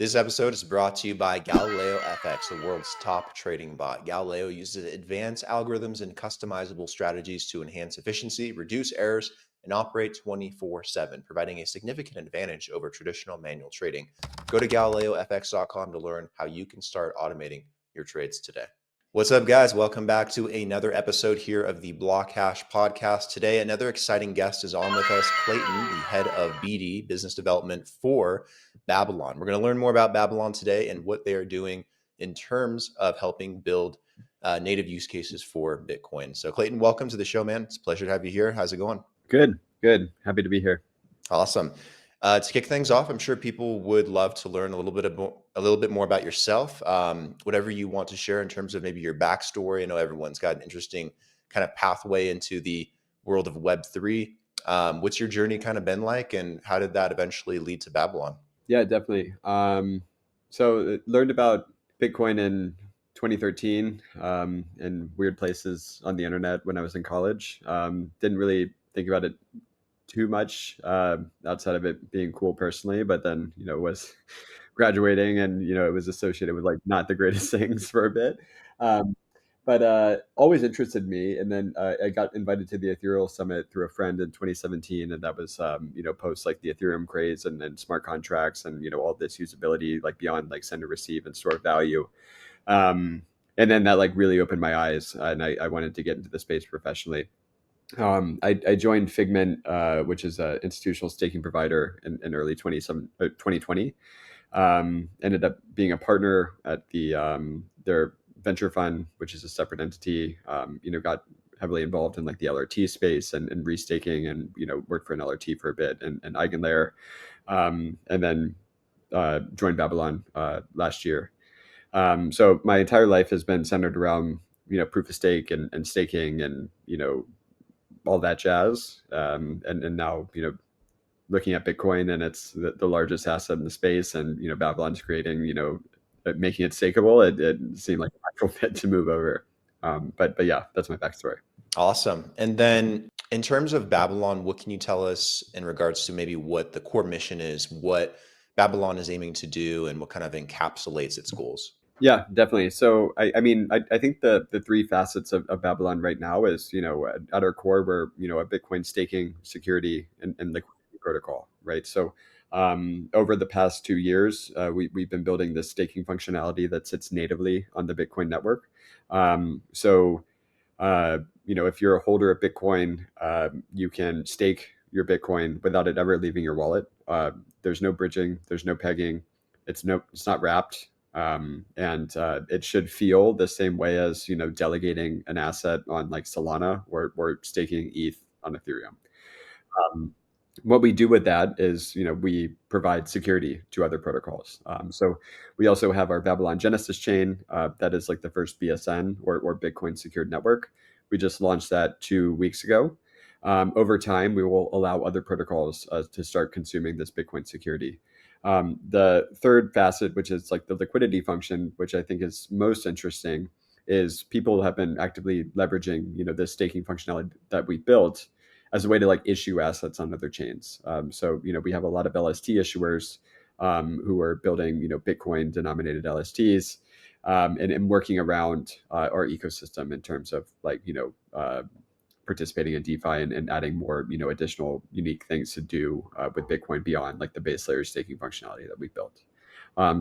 This episode is brought to you by Galileo FX, the world's top trading bot. Galileo uses advanced algorithms and customizable strategies to enhance efficiency, reduce errors, and operate 24/7, providing a significant advantage over traditional manual trading. Go to GalileoFX.com to learn how you can start automating your trades today. What's up, guys? Welcome back to another episode here of the BlockHash podcast. Today, another exciting guest is on with us, Clayton, the head of BD, business development for Babylon. We're going to learn more about Babylon today and what they are doing in terms of helping build native use cases for Bitcoin. So, Clayton, welcome to the show, man. It's a pleasure to have you here. How's it going? Good. Happy to be here. Awesome. To kick things off, I'm sure people would love to learn a little bit more about yourself. Whatever you want to share in terms of maybe your backstory. I know everyone's got an interesting kind of pathway into the world of Web3. What's your journey kind of been like, and how did that eventually lead to Babylon? Yeah, definitely. So learned about Bitcoin in 2013 in weird places on the internet when I was in college. Didn't really think about it too much outside of it being cool personally, but then was graduating, and it was associated with like not the greatest things for a bit. But always interested me. And then I got invited to the Ethereal Summit through a friend in 2017, and that was post like the Ethereum craze and smart contracts and all this usability like beyond like send and receive and store value. And then that like really opened my eyes, and I wanted to get into the space professionally. I joined Figment, which is an institutional staking provider in early 2020. Ended up being a partner at their venture fund, which is a separate entity. Got heavily involved in like the LRT space and restaking, and worked for an LRT for a bit and Eigen Labs, and then joined Babylon last year. So my entire life has been centered around proof of stake and staking and all that jazz. And now looking at Bitcoin, and it's the largest asset in the space, and Babylon's creating making it stakeable. It seemed like a natural fit to move over. But yeah, that's my backstory. Awesome. And then in terms of Babylon, what can you tell us in regards to maybe what the core mission is, what Babylon is aiming to do, and what kind of encapsulates its goals? Yeah, definitely. So I think the three facets of Babylon right now is at our core we're a Bitcoin staking security and liquidity protocol, right? So over the past 2 years, we've been building this staking functionality that sits natively on the Bitcoin network. If you're a holder of Bitcoin, you can stake your Bitcoin without it ever leaving your wallet. There's no bridging, there's no pegging, it's not wrapped, and it should feel the same way as delegating an asset on like Solana or staking ETH on Ethereum. What we do with that is we provide security to other protocols. So we also have our Babylon Genesis chain that is like the first BSN or Bitcoin secured network. We just launched that 2 weeks ago. Over time, we will allow other protocols to start consuming this Bitcoin security. The third facet, which is like the liquidity function, which I think is most interesting, is people have been actively leveraging this staking functionality that we built as a way to like issue assets on other chains. So we have a lot of LST issuers who are building Bitcoin denominated LSTs, and working around our ecosystem in terms of like participating in DeFi and adding more additional unique things to do with Bitcoin beyond like the base layer staking functionality that we built.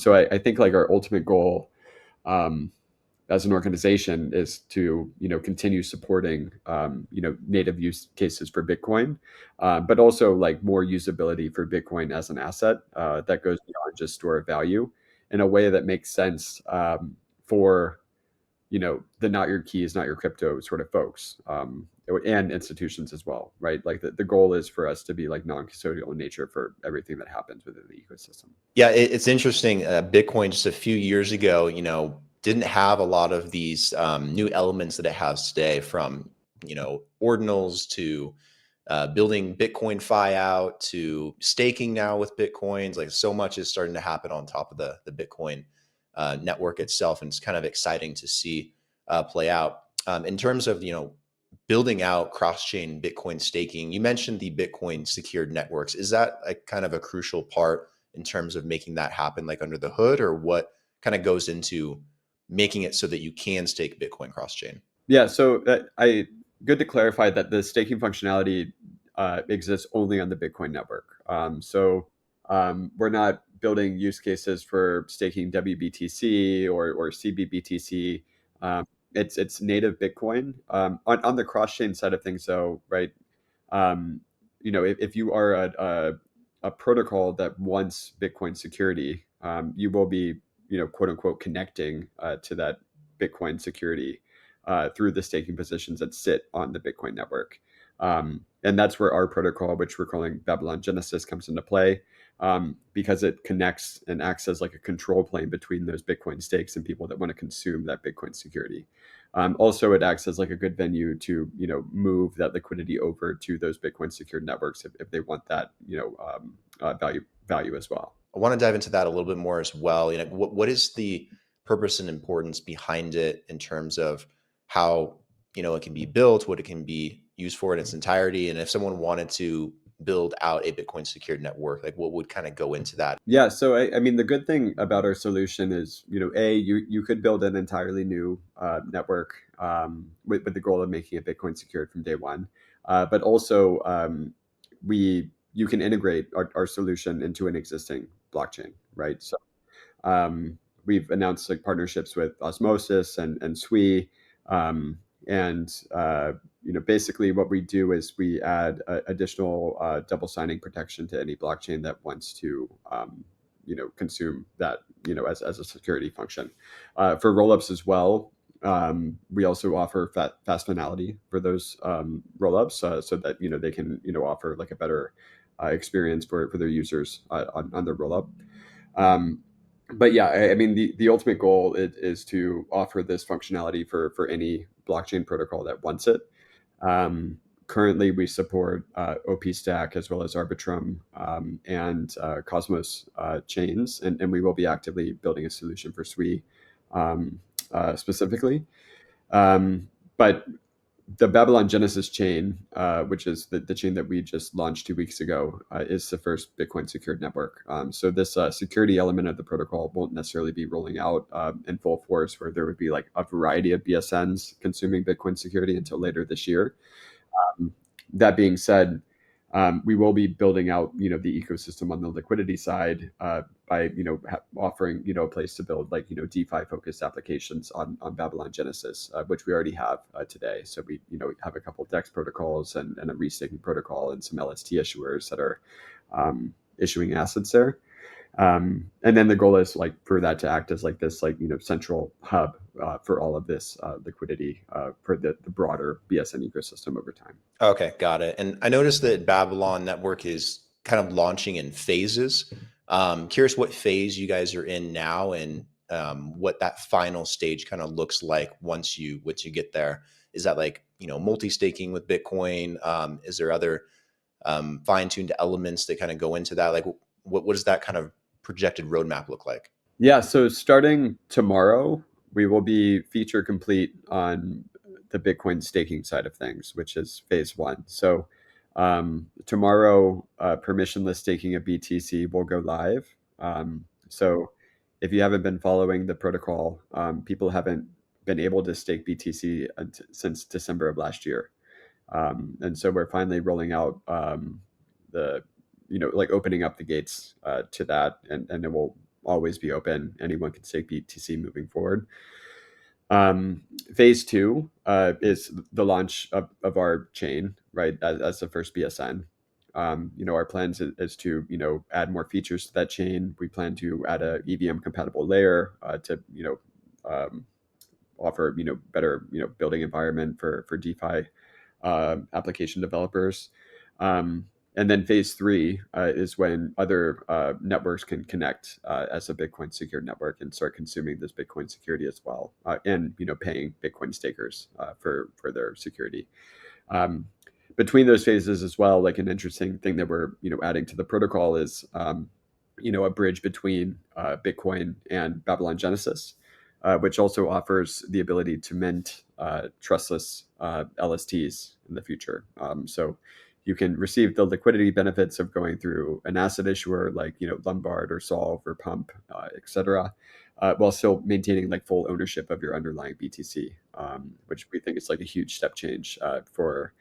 So I think like our ultimate goal as an organization is to continue supporting native use cases for Bitcoin, but also like more usability for Bitcoin as an asset that goes beyond just store of value in a way that makes sense for the not your keys, not your crypto sort of folks, and institutions as well, right? Like the goal is for us to be like non-custodial in nature for everything that happens within the ecosystem. Yeah, it's interesting. Bitcoin just a few years ago, didn't have a lot of these new elements that it has today, from ordinals to building Bitcoin Fi out to staking now with Bitcoins. Like, so much is starting to happen on top of the Bitcoin network itself, and it's kind of exciting to see play out. In terms of building out cross-chain Bitcoin staking, you mentioned the Bitcoin secured networks. Is that a kind of a crucial part in terms of making that happen, like under the hood, or what kind of goes into making it so that you can stake Bitcoin cross chain? Yeah, so I good to clarify that the staking functionality exists only on the Bitcoin network. We're not building use cases for staking WBTC or CBBTC. Um, it's native Bitcoin. On the cross chain side of things, though, right? um, if you are a protocol that wants Bitcoin security, you will be, quote unquote, connecting to that Bitcoin security through the staking positions that sit on the Bitcoin network. And that's where our protocol, which we're calling Babylon Genesis, comes into play, because it connects and acts as like a control plane between those Bitcoin stakes and people that want to consume that Bitcoin security. Also, it acts as like a good venue to move that liquidity over to those Bitcoin secured networks if they want that value as well. I want to dive into that a little bit more as well. What is the purpose and importance behind it in terms of how it can be built, what it can be used for in its entirety, and if someone wanted to build out a Bitcoin secured network, like what would kind of go into that? Yeah, so I mean, the good thing about our solution is, you could build an entirely new network with the goal of making it Bitcoin secured from day one, but also you can integrate our solution into an existing blockchain, right? So we've announced like partnerships with Osmosis and Sui, and basically what we do is we add additional double signing protection to any blockchain that wants to consume that as a security function. For rollups as well, we also offer fast finality for those rollups, so that they can offer like a better experience for their users on their rollup. Um, but yeah, I mean, the ultimate goal is to offer this functionality for any blockchain protocol that wants it. Currently, we support OP Stack as well as Arbitrum and Cosmos chains, and we will be actively building a solution for Sui specifically. But the Babylon Genesis chain, which is the chain that we just launched 2 weeks ago, is the first Bitcoin secured network. So this security element of the protocol won't necessarily be rolling out in full force, where there would be like a variety of BSNs consuming Bitcoin security until later this year. That being said, we will be building out, the ecosystem on the liquidity side by, offering, a place to build like, DeFi focused applications on Babylon Genesis, which we already have today. So we, have a couple of DEX protocols and a restaking protocol and some LST issuers that are issuing assets there. And then the goal is like for that to act as like this like central hub for all of this liquidity for the broader BSN ecosystem over time. Okay, got it. And I noticed that Babylon Network is kind of launching in phases. Curious what phase you guys are in now, and what that final stage kind of looks like once you get there. Is that like multi staking with Bitcoin? Is there other fine tuned elements that kind of go into that? Like, what does that kind of projected roadmap look like? Yeah, so starting tomorrow, we will be feature complete on the Bitcoin staking side of things, which is phase one. So tomorrow, permissionless staking of BTC will go live. So if you haven't been following the protocol, people haven't been able to stake BTC since December of last year. And so we're finally rolling out the, like opening up the gates to that, and it will always be open. Anyone can stake BTC moving forward. Phase two is the launch of our chain, right, as the first BSN. Our plans is to add more features to that chain. We plan to add a EVM compatible layer to offer better building environment for DeFi application developers. And then phase three is when other networks can connect as a Bitcoin secured network and start consuming this Bitcoin security as well, and paying Bitcoin stakers for their security. Between those phases as well, like an interesting thing that we're adding to the protocol is a bridge between Bitcoin and Babylon Genesis, which also offers the ability to mint trustless LSTs in the future. So You can receive the liquidity benefits of going through an asset issuer like Lombard or Solve or Pump, etc., while still maintaining like full ownership of your underlying BTC, which we think is like a huge step change for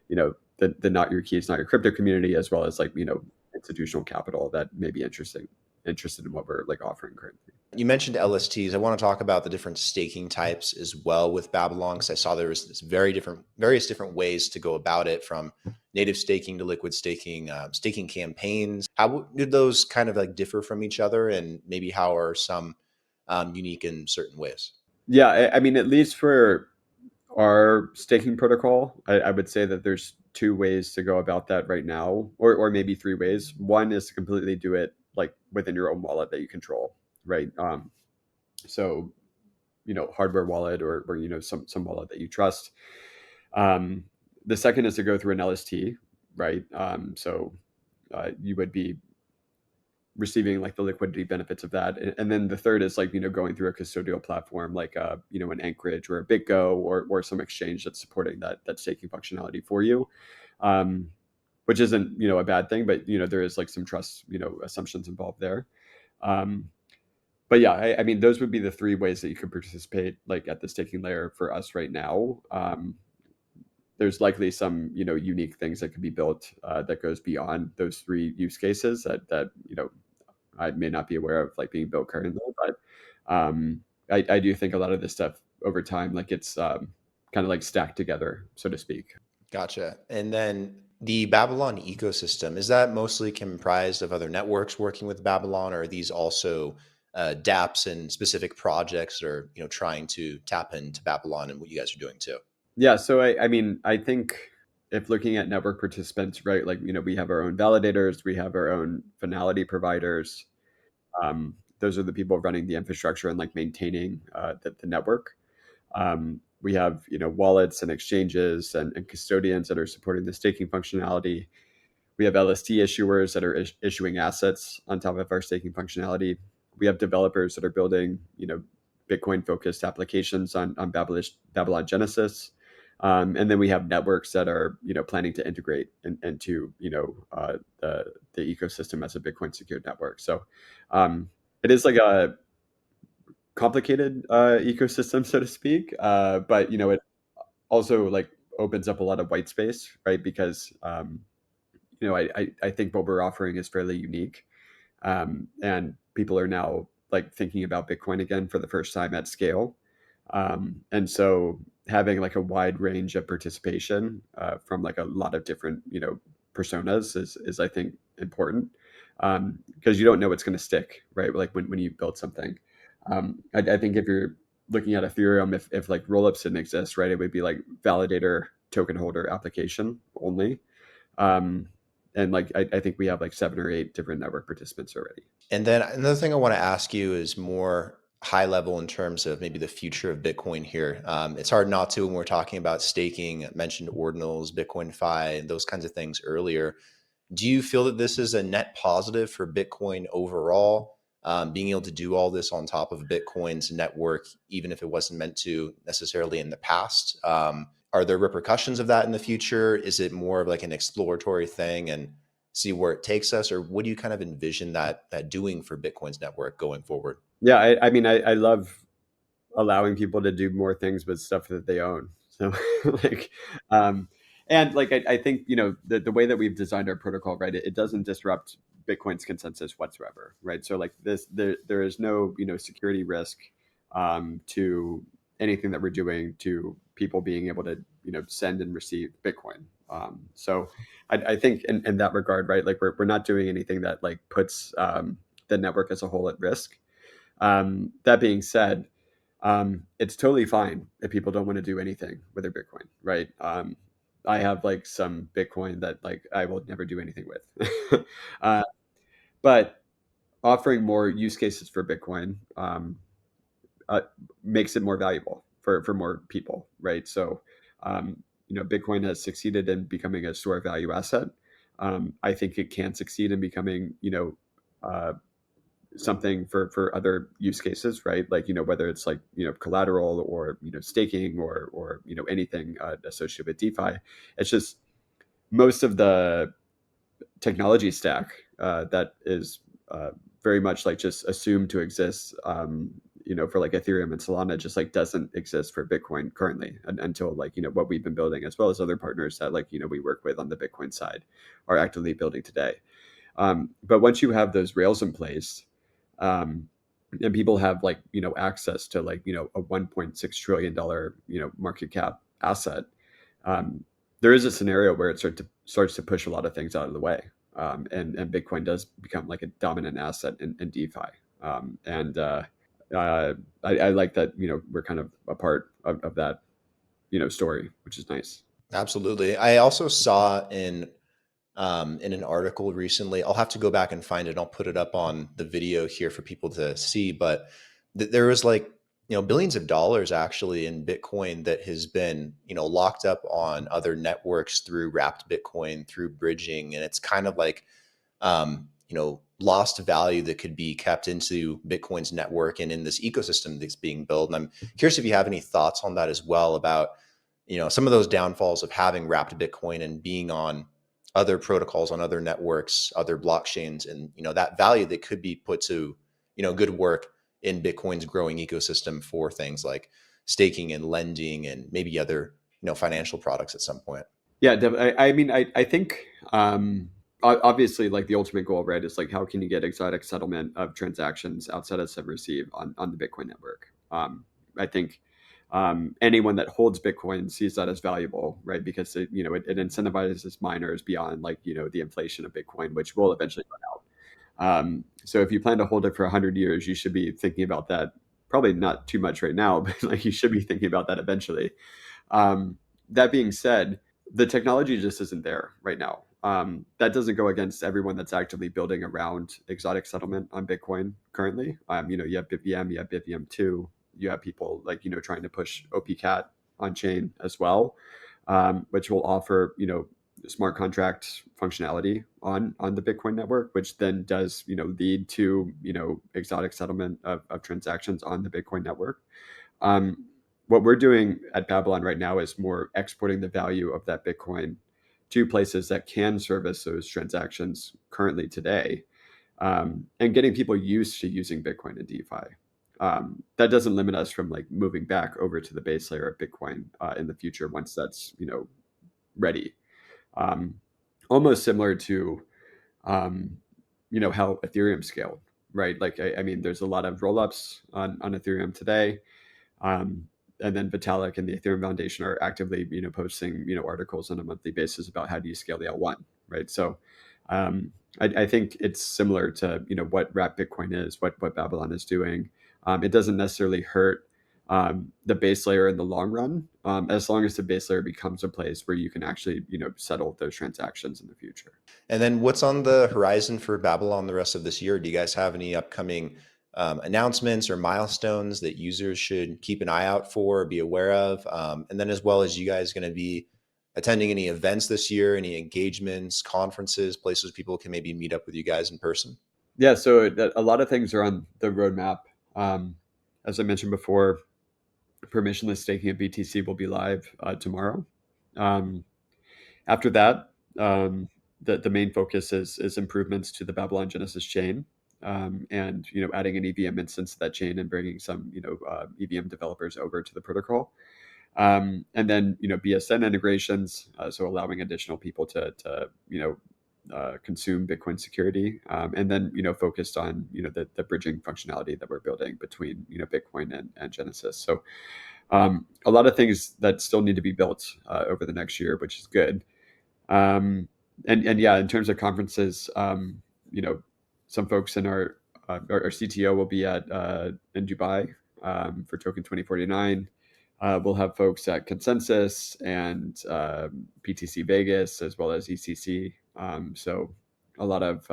the not your keys, not your crypto community, as well as like institutional capital that may be interested in what we're like offering currently. You mentioned LSTs. I want to talk about the different staking types as well with Babylon, because I saw there was various different ways to go about it, from native staking to liquid staking, staking campaigns. How do those kind of like differ from each other, and maybe how are some unique in certain ways? Yeah, I mean, at least for our staking protocol, I would say that there's two ways to go about that right now, or maybe three ways. One is to completely do it like within your own wallet that you control, right? So hardware wallet or some wallet that you trust. Um, the second is to go through an LST, right? So you would be receiving like the liquidity benefits of that, and then the third is like going through a custodial platform like an Anchorage or a BitGo or some exchange that's supporting that staking functionality for you, um, which isn't a bad thing, but there is like some trust assumptions involved there. Um, but yeah, I mean those would be the three ways that you could participate like at the staking layer for us right now. There's likely some unique things that could be built that goes beyond those three use cases that I may not be aware of like being built currently, but I do think a lot of this stuff over time, like it's kind of like stacked together, so to speak. Gotcha. And then the Babylon ecosystem, is that mostly comprised of other networks working with Babylon, or are these also dApps and specific projects that are trying to tap into Babylon and what you guys are doing too? Yeah, so I mean, I think if looking at network participants, right, like we have our own validators, we have our own finality providers. Those are the people running the infrastructure and like maintaining the network. We have wallets and exchanges and custodians that are supporting the staking functionality. We have LST issuers that are issuing assets on top of our staking functionality. We have developers that are building Bitcoin focused applications on Babylon Genesis. And then we have networks that are planning to integrate into the ecosystem as a Bitcoin secured network. So it is like a complicated ecosystem, so to speak. But it also like opens up a lot of white space, right? Because I think what we're offering is fairly unique, and people are now like thinking about Bitcoin again for the first time at scale, and so having like a wide range of participation from like a lot of different personas is I think important, because you don't know what's going to stick, right? Like when you build something, I think if you're looking at Ethereum, if like rollups didn't exist, right, it would be like validator token holder application only. Um, and like I think we have like 7 or 8 different network participants already. And then another thing I want to ask you is more high level in terms of maybe the future of Bitcoin here. It's hard not to when we're talking about staking. I mentioned ordinals, Bitcoin Fi, and those kinds of things earlier. Do you feel that this is a net positive for Bitcoin overall? Being able to do all this on top of Bitcoin's network, even if it wasn't meant to necessarily in the past. Are there repercussions of that in the future? Is it more of like an exploratory thing and see where it takes us, or what do you kind of envision that doing for Bitcoin's network going forward? Yeah, I mean I love allowing people to do more things with stuff that they own. So like um and like I think the way that we've designed our protocol, right, it doesn't disrupt Bitcoin's consensus whatsoever, right? So like there is no security risk to anything that we're doing to people being able to send and receive Bitcoin. So I think in that regard, right, like we're not doing anything that like puts the network as a whole at risk. That being said, it's totally fine if people don't want to do anything with their Bitcoin, right? I have like some Bitcoin that like I will never do anything with, uh, but offering more use cases for Bitcoin uh, makes it more valuable for more people, right? So, Bitcoin has succeeded in becoming a store of value asset. I think it can succeed in becoming, uh, something for other use cases, right? Like whether it's like collateral or staking or anything associated with DeFi. It's just most of the technology stack that is very much like just assumed to exist, for like Ethereum and Solana, just like doesn't exist for Bitcoin currently, until like what we've been building, as well as other partners that like we work with on the Bitcoin side, are actively building today. But once you have those rails in place, um, and people have like access to like a $1.6 trillion market cap asset, um, there is a scenario where it starts to push a lot of things out of the way, and Bitcoin does become like a dominant asset in DeFi. And I like that we're kind of a part of that story, which is nice. Absolutely. I also saw in an article recently. I'll have to go back and find it. I'll put it up on the video here for people to see. But there was like billions of dollars actually in Bitcoin that has been locked up on other networks through wrapped Bitcoin, through bridging, and it's kind of like lost value that could be kept into Bitcoin's network and in this ecosystem that's being built. And I'm curious if you have any thoughts on that as well, about some of those downfalls of having wrapped Bitcoin and being on other protocols, on other networks, other blockchains, and that value that could be put to good work in Bitcoin's growing ecosystem for things like staking and lending and maybe other financial products at some point. Yeah, I mean, I think obviously, like the ultimate goal, right, is like how can you get exotic settlement of transactions outside of send receive on the Bitcoin network. I think anyone that holds Bitcoin sees that as valuable, right? Because it incentivizes miners beyond like the inflation of Bitcoin, which will eventually run out. So if you plan to hold it for 100 years, you should be thinking about that. Probably not too much right now, but like you should be thinking about that eventually. That being said, the technology just isn't there right now. That doesn't go against everyone that's actively building around exotic settlement on Bitcoin currently. You have BitVM, you have BitVM two, you have people like trying to push OPCat on chain as well, which will offer smart contract functionality on the Bitcoin network, which then does lead to exotic settlement of transactions on the Bitcoin network. Um, what we're doing at Babylon right now is more exporting the value of that Bitcoin to places that can service those transactions currently today, and getting people used to using Bitcoin and DeFi. That doesn't limit us from like moving back over to the base layer of Bitcoin in the future once that's ready. Um, Almost similar to um, how Ethereum scaled, right? Like I mean, there's a lot of rollups on Ethereum today. Um, and then Vitalik and the Ethereum Foundation are actively, posting, articles on a monthly basis about how do you scale the L1, right? So, I think it's similar to, what Wrap Bitcoin is, what Babylon is doing. It doesn't necessarily hurt the base layer in the long run, as long as the base layer becomes a place where you can actually, settle those transactions in the future. And then what's on the horizon for Babylon the rest of this year? Do you guys have any upcoming announcements or milestones that users should keep an eye out for or be aware of? And then as well, as you guys going to be attending any events this year, any engagements, conferences, places people can maybe meet up with you guys in person? Yeah, so a lot of things are on the roadmap. Um, as I mentioned before, permissionless staking of BTC will be live tomorrow. Um, After that, the main focus is improvements to the Babylon Genesis chain, and adding an EVM instance to that chain and bringing some EVM developers over to the protocol. And then BSN integrations, so allowing additional people to consume Bitcoin security, and then focused on the bridging functionality that we're building between Bitcoin and Genesis. So a lot of things that still need to be built over the next year, which is good. And yeah, in terms of conferences, some folks in our CTO will be at in Dubai for Token 2049. We'll have folks at Consensus and PTC Vegas as well as ECC. So a lot of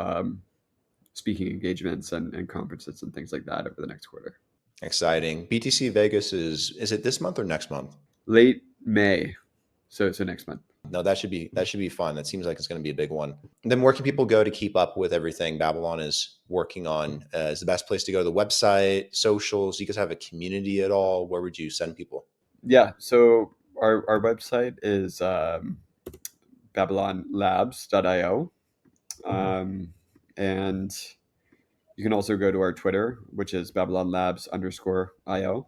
speaking engagements and conferences and things like that over the next quarter. Exciting. BTC Vegas is it this month or next month? Late May, so next month. No, that should be fun. That seems like it's going to be a big one. And then where can people go to keep up with everything Babylon is working on? Is the best place to go the website, socials? Do you guys have a community at all? Where would you send people? Yeah, so our website is babylonlabs.io. And you can also go to our Twitter, which is babylonlabs_io.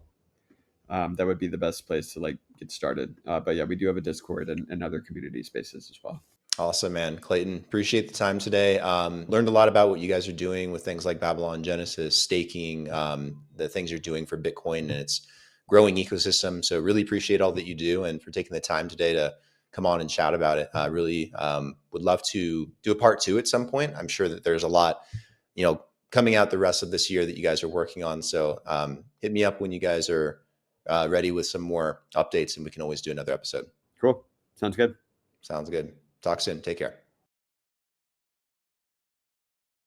That would be the best place to like get started. But yeah, we do have a Discord and other community spaces as well. Awesome, man. Clayton, appreciate the time today. Learned a lot about what you guys are doing with things like Babylon Genesis, staking, the things you're doing for Bitcoin and its growing ecosystem. So really appreciate all that you do and for taking the time today to come on and chat about it. Really would love to do a part two at some point. I'm sure that there's a lot, coming out the rest of this year that you guys are working on. So hit me up when you guys are ready with some more updates and we can always do another episode. Cool. Sounds good. Sounds good. Talk soon. Take care.